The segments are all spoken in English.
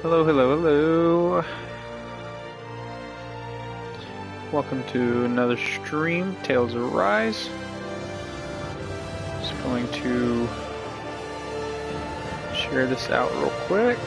Hello, hello, hello. Welcome to another stream, Tales of Rise. Just going to share this out real quick.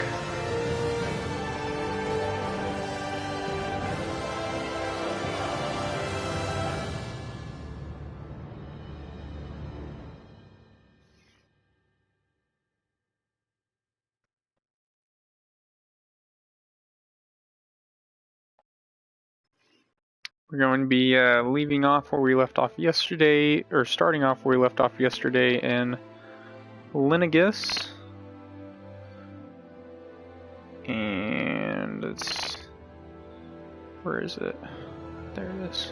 We're going to be leaving off where we left off yesterday, or starting off where we left off yesterday in Linegus. And it's... where is it? There it is.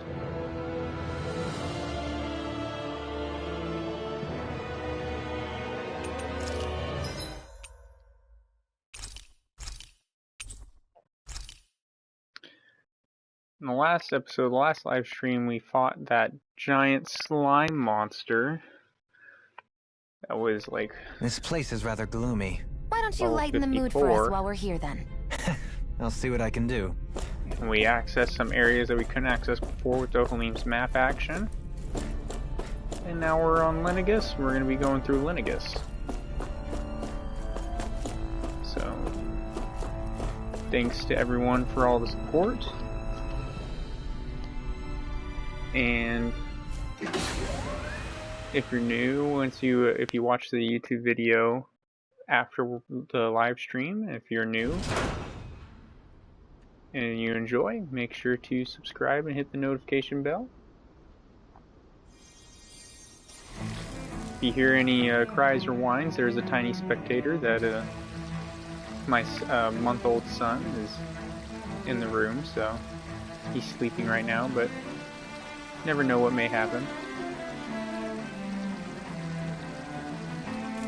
In the last episode, the last live stream, we fought that giant slime monster. That was like... This place is rather gloomy. Why don't you lighten the mood for us while we're here then? I'll see what I can do. And we accessed some areas that we couldn't access before with Dohalim's map action. And now we're on Linegus. We're going to be going through Linegus. So, thanks to everyone for all the support. And if you're new, if you watch the YouTube video after the live stream, if you're new and you enjoy, make sure to subscribe and hit the notification bell. If you hear any cries or whines, there's a tiny spectator that my month-old son is in the room, so he's sleeping right now, but never know what may happen.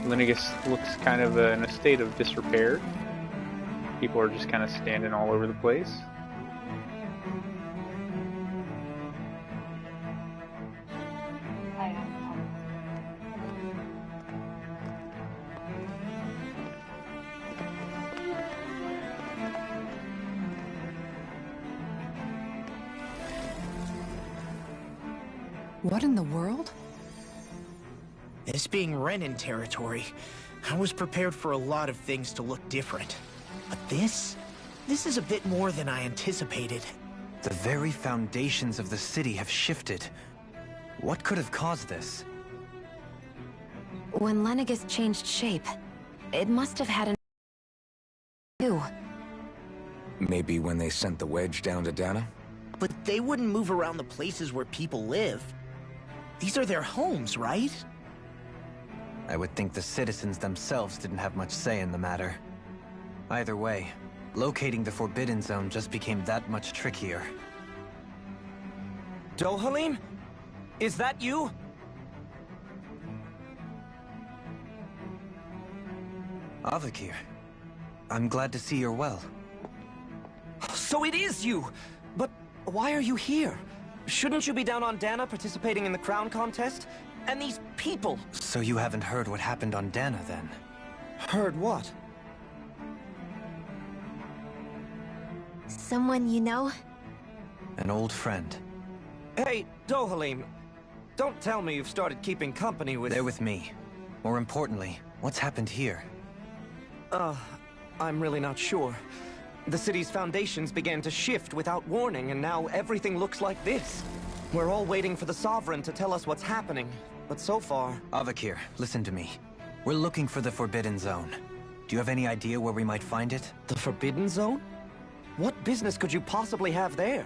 Linegus looks kind of in a state of disrepair. People are just kind of standing all over the place. What in the world? This being Renin territory, I was prepared for a lot of things to look different. But this is a bit more than I anticipated. The very foundations of the city have shifted. What could have caused this? When Linegus changed shape, it must have had an... Maybe when they sent the wedge down to Dana? But they wouldn't move around the places where people live. These are their homes, right? I would think the citizens themselves didn't have much say in the matter. Either way, locating the Forbidden Zone just became that much trickier. Dohalim? Is that you? Avakir, I'm glad to see you're well. So it is you! But why are you here? Shouldn't you be down on Dana participating in the crown contest? And these people! So you haven't heard what happened on Dana, then? Heard what? Someone you know? An old friend. Hey, Dohalim, don't tell me you've started keeping company with... They're with me. More importantly, what's happened here? I'm really not sure. The city's foundations began to shift without warning, and now everything looks like this. We're all waiting for the Sovereign to tell us what's happening, but so far... Avakir, listen to me. We're looking for the Forbidden Zone. Do you have any idea where we might find it? The Forbidden Zone? What business could you possibly have there?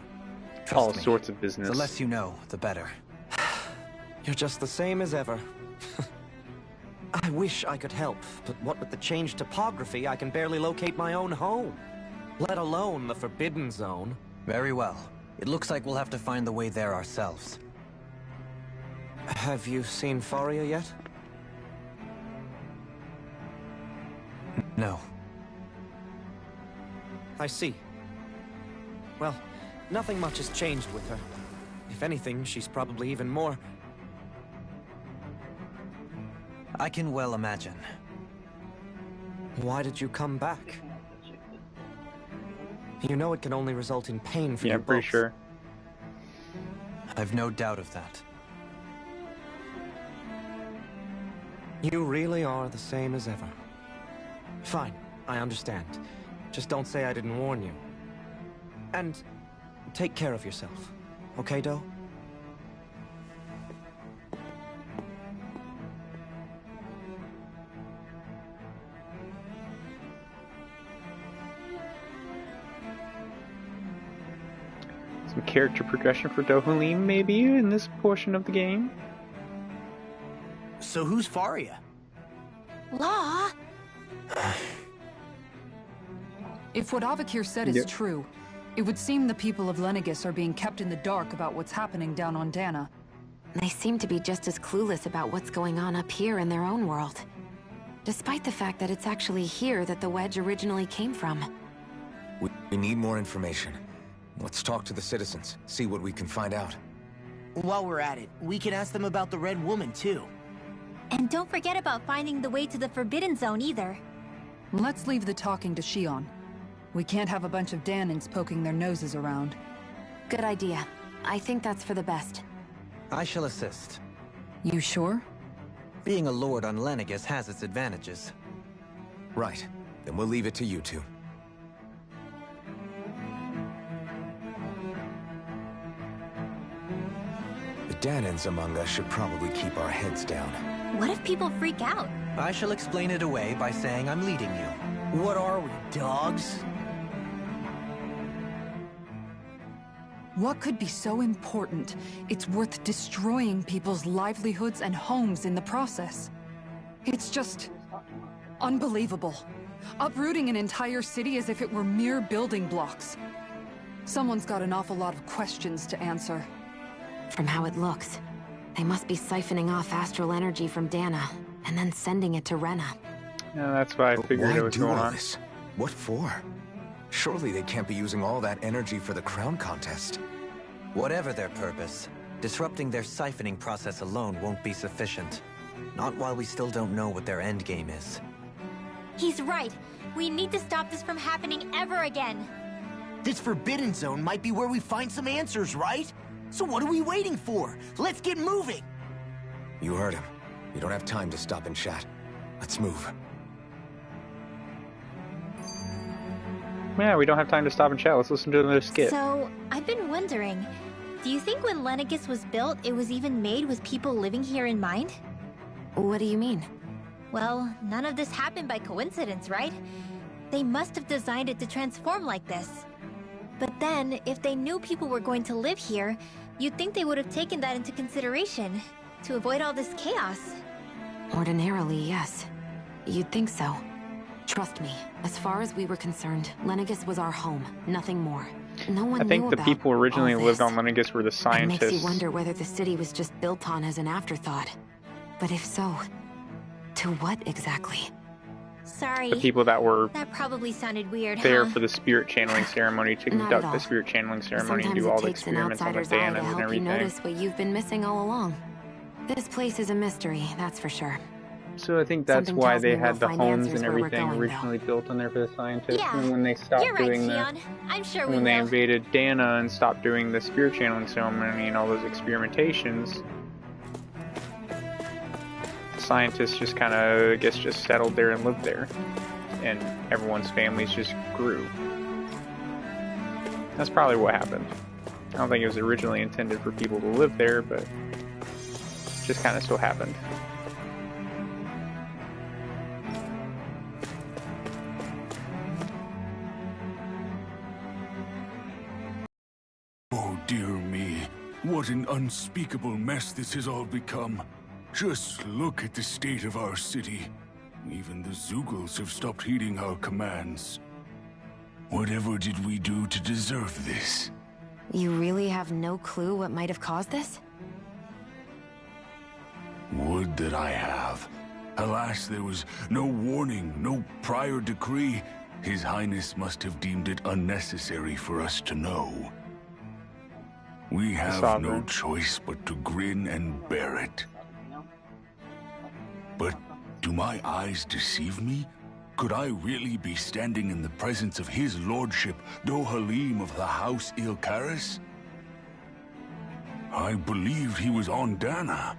All sorts of business. The less you know, the better. You're just the same as ever. I wish I could help, but what with the changed topography, I can barely locate my own home. Let alone the Forbidden Zone. Very well. It looks like we'll have to find the way there ourselves. Have you seen Faria yet? No. I see. Well, nothing much has changed with her. If anything, she's probably even more... I can well imagine. Why did you come back? You know it can only result in pain for Yeah, you I'm pretty both. sure. I've no doubt of that. You really are the same as ever. Fine, I understand. Just don't say I didn't warn you. And take care of yourself. Okay, Doe? Some character progression for Dohalim, maybe, in this portion of the game. So who's Faria? Law? If what Avakir said is Yep. true, it would seem the people of Lenegis are being kept in the dark about what's happening down on Dana. They seem to be just as clueless about what's going on up here in their own world. Despite the fact that it's actually here that the wedge originally came from. We need more information. Let's talk to the citizens, see what we can find out. While we're at it, we can ask them about the Red Woman, too. And don't forget about finding the way to the Forbidden Zone either. Let's leave the talking to Shion. We can't have a bunch of Danins poking their noses around. Good idea. I think that's for the best. I shall assist. You sure? Being a lord on Lenegis has its advantages. Right. Then we'll leave it to you two. The Danins among us should probably keep our heads down. What if people freak out? I shall explain it away by saying I'm leading you. What are we, dogs? What could be so important? It's worth destroying people's livelihoods and homes in the process. It's just unbelievable. Uprooting an entire city as if it were mere building blocks. Someone's got an awful lot of questions to answer. From how it looks, they must be siphoning off astral energy from Dana, and then sending it to Rena. Yeah, that's what I But figured why it was do going all on. this? What for? Surely they can't be using all that energy for the crown contest. Whatever their purpose, disrupting their siphoning process alone won't be sufficient. Not while we still don't know what their endgame is. He's right. We need to stop this from happening ever again. This Forbidden Zone might be where we find some answers, right? So what are we waiting for? Let's get moving! You heard him. We don't have time to stop and chat. Let's move. Yeah, we don't have time to stop and chat. Let's listen to another skit. So, I've been wondering, do you think when Lenegis was built, it was even made with people living here in mind? What do you mean? Well, none of this happened by coincidence, right? They must have designed it to transform like this. But then, if they knew people were going to live here, you'd think they would have taken that into consideration, to avoid all this chaos. Ordinarily, yes. You'd think so. Trust me, as far as we were concerned, Lenegis was our home, nothing more. No one I think knew the about people originally all lived this. on Lenegis were the It makes scientists. you wonder whether the city was just built on as an afterthought. But if so, to what exactly? Sorry, The people that were that probably sounded weird, there huh? for the spirit channeling ceremony to Not at conduct all. the spirit channeling ceremony and Sometimes do it all the takes an experiments on the outsider's eye to Danas and help you everything. notice what you've been missing all along. This place is a mystery, that's for sure. So I think that's Something why tells they me had we'll the find homes answers and where we're everything going, though. originally built on there for the scientists. Yeah, And when they stopped You're right, doing the Shion. I'm sure we when they will. invaded Dana and stopped doing the spirit channeling ceremony and all those experimentations, scientists just kind of, I guess, just settled there and lived there, and everyone's families just grew. That's probably what happened. I don't think it was originally intended for people to live there, but just kind of so happened. Oh dear me, what an unspeakable mess this has all become. Just look at the state of our city. Even the Zeugles have stopped heeding our commands. Whatever did we do to deserve this? You really have no clue what might have caused this? Would that I have. Alas, there was no warning, no prior decree. His Highness must have deemed it unnecessary for us to know. We have no Sovereign. choice but to grin and bear it. But do my eyes deceive me? Could I really be standing in the presence of his lordship, Dohalim of the House Ilkaris? I believed he was on Dana.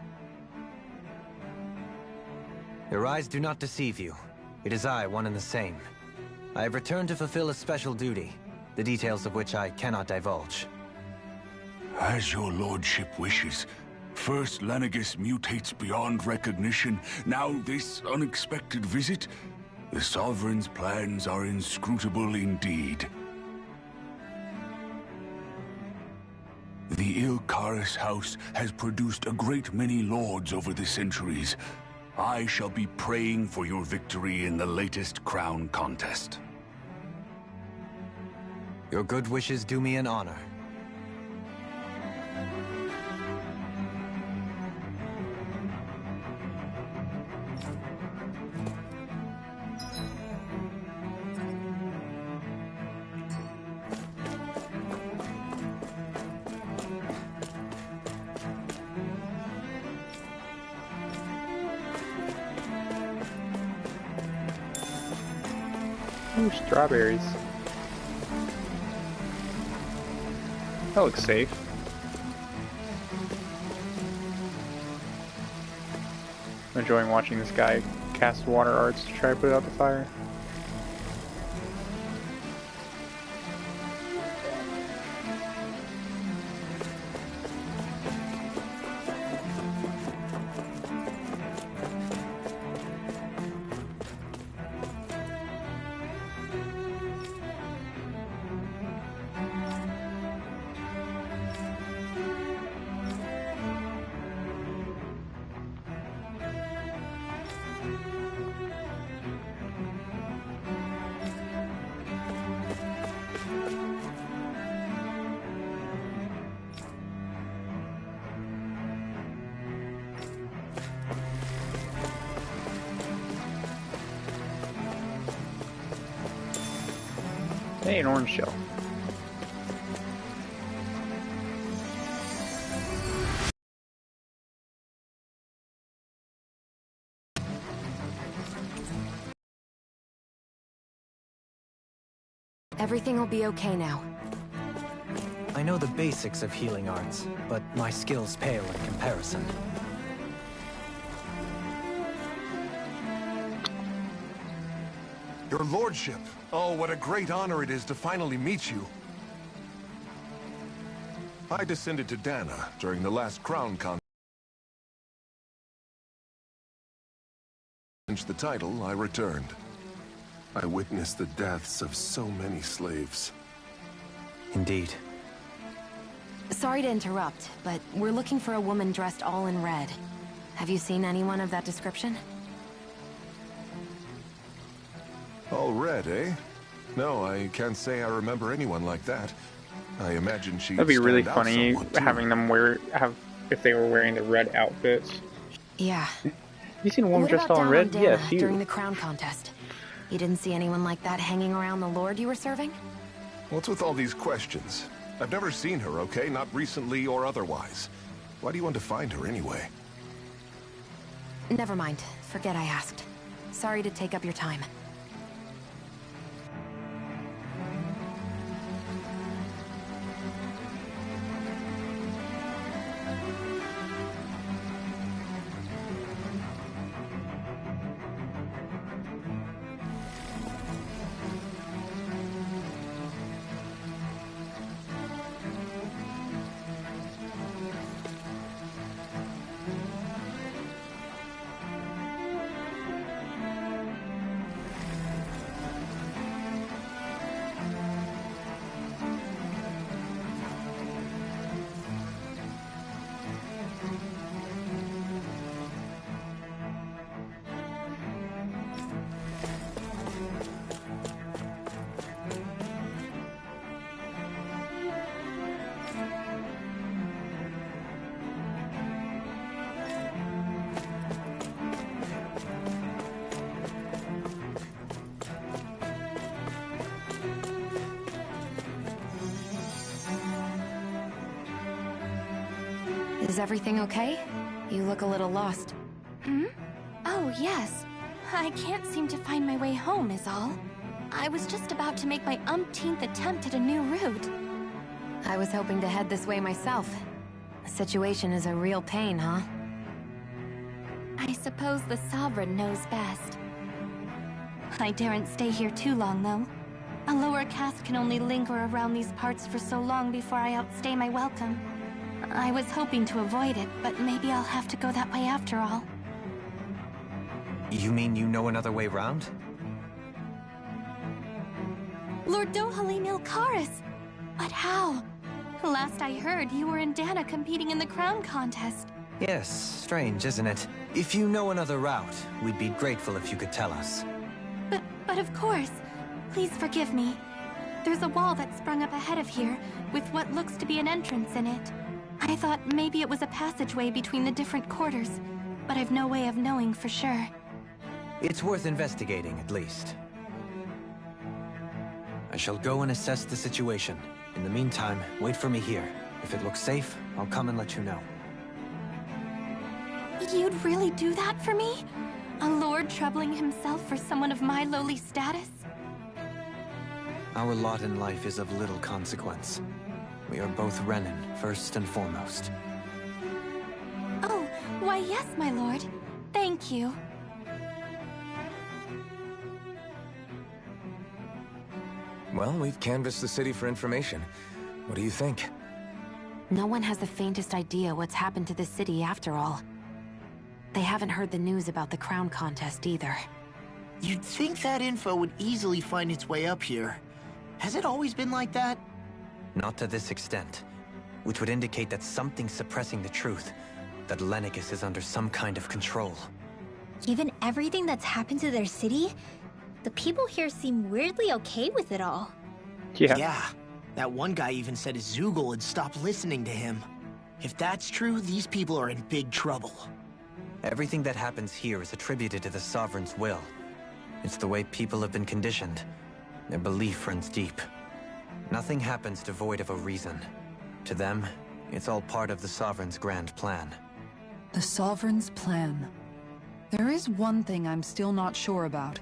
Your eyes do not deceive you. It is I, one and the same. I have returned to fulfill a special duty, the details of which I cannot divulge. As your lordship wishes. First Lenegis mutates beyond recognition, now this unexpected visit. The Sovereign's plans are inscrutable indeed. The Ilkaris house has produced a great many lords over the centuries. I shall be praying for your victory in the latest crown contest. Your good wishes do me an honor. Ooh, strawberries. That looks safe. I'm enjoying watching this guy cast water arts to try to put out the fire. Hey, an orange shell. Everything will be okay now. I know the basics of healing arts, but my skills pale in comparison. Your lordship! Oh, what a great honor it is to finally meet you. I descended to Dana during the last crown contest. Since the title, I returned. I witnessed the deaths of so many slaves. Indeed. Sorry to interrupt, but we're looking for a woman dressed all in red. Have you seen anyone of that description? All red, eh? No, I can't say I remember anyone like that. I imagine she'd That'd be really stand out funny somewhat, too. having them if they were wearing the red outfits. Yeah. Have you seen a woman What dressed about all in down red? on Dana Yes, you. during the crown contest? You didn't see anyone like that hanging around the lord you were serving? What's with all these questions? I've never seen her, okay? Not recently or otherwise. Why do you want to find her anyway? Never mind. Forget I asked. Sorry to take up your time. Is everything okay? You look a little lost. Hmm? Oh, yes. I can't seem to find my way home is all. I was just about to make my umpteenth attempt at a new route. I was hoping to head this way myself. The situation is a real pain, huh? I suppose the Sovereign knows best. I daren't stay here too long, though. A lower caste can only linger around these parts for so long before I outstay my welcome. I was hoping to avoid it, but maybe I'll have to go that way after all. You mean you know another way round? Lord Dohalim Ilkaris! But how? Last I heard, you were in Dana competing in the crown contest. Yes, strange, isn't it? If you know another route, we'd be grateful if you could tell us. But of course. Please forgive me. There's a wall that sprung up ahead of here, with what looks to be an entrance in it. I thought maybe it was a passageway between the different quarters, but I've no way of knowing for sure. It's worth investigating, at least. I shall go and assess the situation. In the meantime, wait for me here. If it looks safe, I'll come and let you know. You'd really do that for me? A lord troubling himself for someone of my lowly status? Our lot in life is of little consequence. We are both Renin, first and foremost. Oh, why yes, my lord. Thank you. Well, we've canvassed the city for information. What do you think? No one has the faintest idea what's happened to the city after all. They haven't heard the news about the crown contest either. You'd think that info would easily find its way up here. Has it always been like that? Not to this extent, which would indicate that something's suppressing the truth, that Lenegis is under some kind of control. Given everything that's happened to their city, the people here seem weirdly okay with it all. Yeah. That one guy even said his Zoogle had stopped listening to him. If that's true, these people are in big trouble. Everything that happens here is attributed to the Sovereign's will. It's the way people have been conditioned. Their belief runs deep. Nothing happens devoid of a reason. To them, it's all part of the Sovereign's grand plan. The Sovereign's plan. There is one thing I'm still not sure about.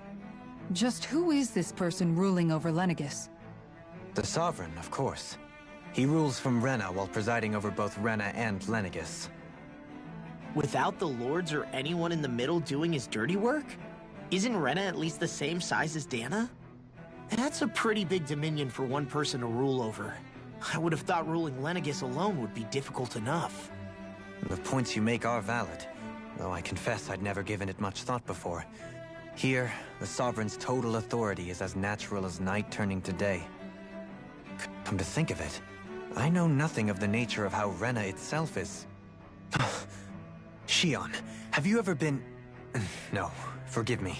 Just who is this person ruling over Lenegis? The Sovereign, of course. He rules from Rena while presiding over both Rena and Lenegis. Without the lords or anyone in the middle doing his dirty work? Isn't Rena at least the same size as Dana? That's a pretty big dominion for one person to rule over. I would have thought ruling Lenegis alone would be difficult enough. The points you make are valid, though I confess I'd never given it much thought before. Here, the Sovereign's total authority is as natural as night turning to day. Come to think of it, I know nothing of the nature of how Rena itself is. Shion, have you ever been... No, forgive me.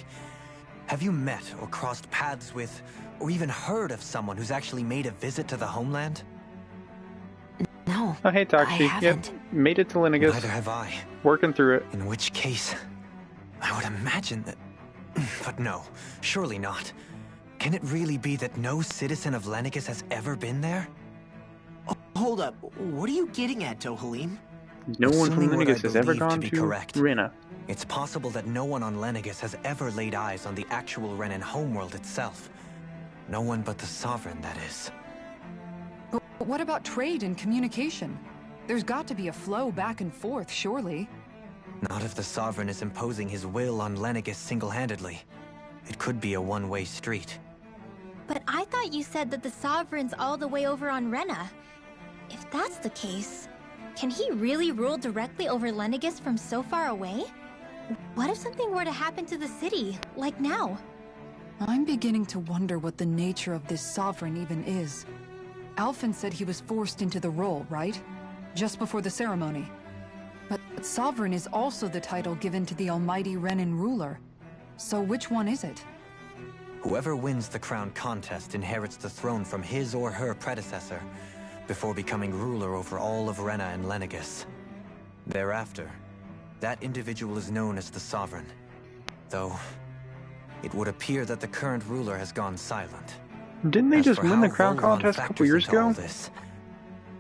Have you met or crossed paths with, or even heard of someone who's actually made a visit to the homeland? No. Oh, hey, Toxie. Yep, made it to Lenegis. Neither have I. Working through it. In which case, I would imagine that... But no, surely not. Can it really be that no citizen of Lenegis has ever been there? Oh, hold up. What are you getting at, Dohalim? No one from Lenegis has ever gone to correct. Rena. It's possible that no one on Lenegis has ever laid eyes on the actual Renan homeworld itself. No one but the Sovereign, that is. But what about trade and communication? There's got to be a flow back and forth, surely. Not if the Sovereign is imposing his will on Lenegis single-handedly. It could be a one-way street. But I thought you said that the Sovereign's all the way over on Rena. If that's the case, can he really rule directly over Lenegis from so far away? What if something were to happen to the city, like now? I'm beginning to wonder what the nature of this Sovereign even is. Alphen said he was forced into the role, right? Just before the ceremony. But Sovereign is also the title given to the almighty Renan ruler. So which one is it? Whoever wins the crown contest inherits the throne from his or her predecessor, before becoming ruler over all of Rena and Lenegis. Thereafter, that individual is known as the Sovereign. Though, it would appear that the current ruler has gone silent. Didn't they As just for win how the crown Volron contest a couple factors years into all ago?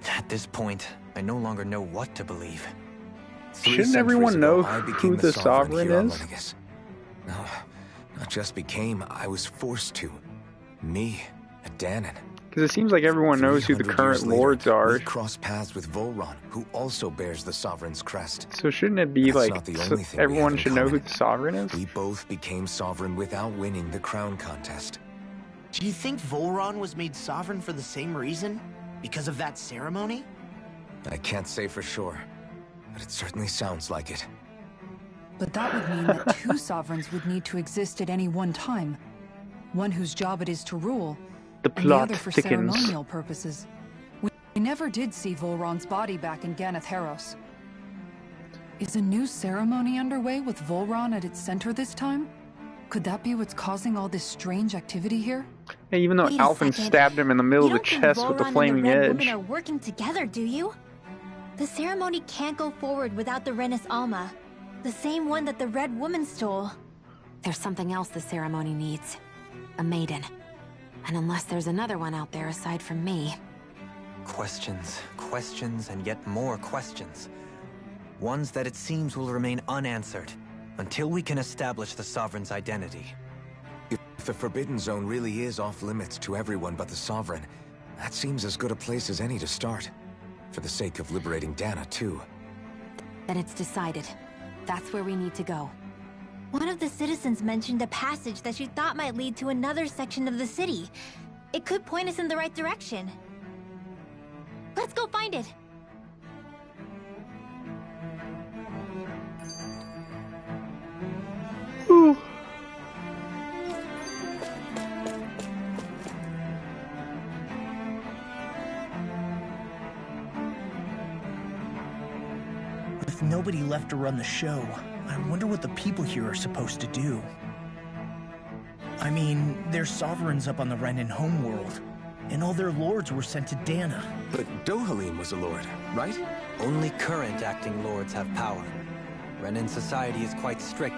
At this point, I no longer know what to believe. Shouldn't everyone know who the Sovereign is? Not just became, I was forced to. Me, a Danon. Because it seems like everyone knows who the 300 current years later, lords are. We cross paths with Volron, who also bears the Sovereign's crest. So shouldn't it be That's like not the only thing we everyone have in should know who common. the Sovereign is? We both became sovereign without winning the crown contest. Do you think Volron was made sovereign for the same reason? Because of that ceremony? I can't say for sure, but it certainly sounds like it. But that would mean that two sovereigns would need to exist at any one time. One whose job it is to rule, The and the plot other for thickens. ceremonial purposes. We never did see Volron's body back in Ganath Haros. Is a new ceremony underway with Volron at its center this time? Could that be what's causing all this strange activity here? Hey, even though Wait a Alphen second. stabbed him in the middle You of the don't think chest with the Volron flaming and the Red edge. Woman are working together, do you? The ceremony can't go forward without the Renis Alma, the same one that the Red Woman stole. There's something else the ceremony needs. A maiden. And unless there's another one out there aside from me... Questions, questions, and yet more questions. Ones that it seems will remain unanswered until we can establish the Sovereign's identity. If the Forbidden Zone really is off limits to everyone but the Sovereign, that seems as good a place as any to start. For the sake of liberating Dana, too. Then it's decided. That's where we need to go. One of the citizens mentioned a passage that she thought might lead to another section of the city. It could point us in the right direction. Let's go find it! Ooh. With nobody left to run the show, I wonder what the people here are supposed to do. I mean, there's sovereigns up on the Renin homeworld, and all their lords were sent to Dana. But Dohalim was a lord, right? Only current acting lords have power. Renin society is quite strict